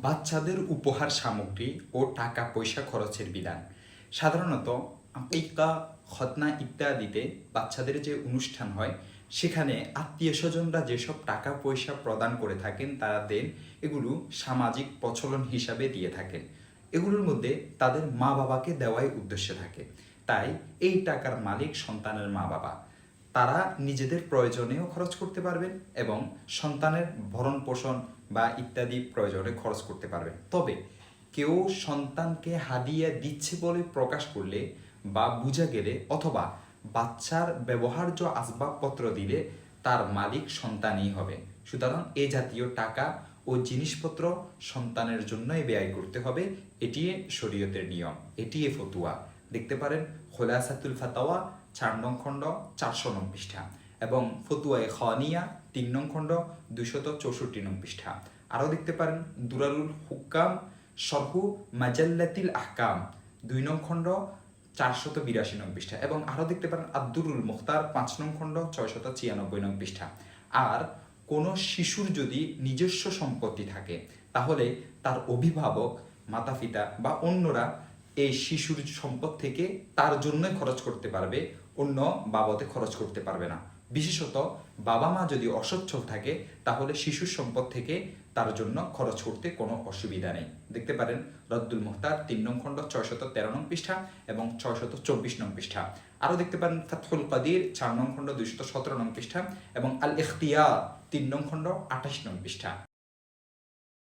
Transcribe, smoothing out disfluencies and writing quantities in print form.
বাচ্চাদের উপহার সামগ্রী ও টাকা পয়সা খরচের বিধান। সাধারণত আকিকা, খতনা ইত্যাদিতে বাচ্চাদের যে অনুষ্ঠান হয় সেখানে আত্মীয় স্বজনরা যেসব টাকা পয়সা প্রদান করে থাকেন তারা দেন, এগুলো সামাজিক প্রচলন হিসাবে দিয়ে থাকেন। এগুলোর মধ্যে তাদের মা বাবাকে দেওয়াই উদ্দেশ্য থাকে। তাই এই টাকার মালিক সন্তানের মা বাবা। তারা নিজেদের প্রয়োজনেও খরচ করতে পারবেন এবং সন্তানের ভরণ পোষণ বা ইত্যাদি প্রয়োজনে খরচ করতে পারবেন। তবে কেউ সন্তানকে হাদিয়া দিচ্ছে বলে প্রকাশ করলে বা বোঝা গেলে অথবা বাচ্চার ব্যবহার্য আসবাবপত্র দিলে তার মালিক সন্তানই হবে। সুতরাং এ জাতীয় টাকা ও জিনিসপত্র সন্তানের জন্যই ব্যয় করতে হবে। এটি শরীয়তের নিয়ম, এটি ফতুয়া। দেখতে পারেন খোলাসাতুল ফাতাওয়া 4 নং খণ্ড 400 নং পৃষ্ঠা এবং ফতুয়ায়ে খানিয়া 3 নং খণ্ড 264 নং পৃষ্ঠা। আরও দেখতে পারেন দুরারুল হুকাম শরহু মাজাল্লাতিল আহকাম 2 নং খণ্ড 482 নং পৃষ্ঠা এবং আরও দেখতে পারেন আব্দুরুল মুখতার 5 নং খণ্ড 696 নং পৃষ্ঠা। আর কোনো শিশুর যদি নিজস্ব সম্পত্তি থাকে তাহলে তার অভিভাবক, মাতা পিতা বা অন্যরা এই শিশুর সম্পদ থেকে তার জন্যই খরচ করতে পারবে, অন্য বাবদে খরচ করতে পারবে না। বিশেষত বাবা মা যদি অসচ্ছল থাকে তাহলে শিশুর সম্পদ থেকে তার জন্য খরচ করতে কোনো অসুবিধা নেই। দেখতে পারেন রদ্দুল মুখতার 3 নং খণ্ড 613 নং পৃষ্ঠা এবং 624 নং পৃষ্ঠা। আরও দেখতে পারেন ফাতহুল কাদির 4 নং খণ্ড 217 নং পৃষ্ঠা এবং আল ইখতিয়ার 3 নং খণ্ড 28 নং পৃষ্ঠা।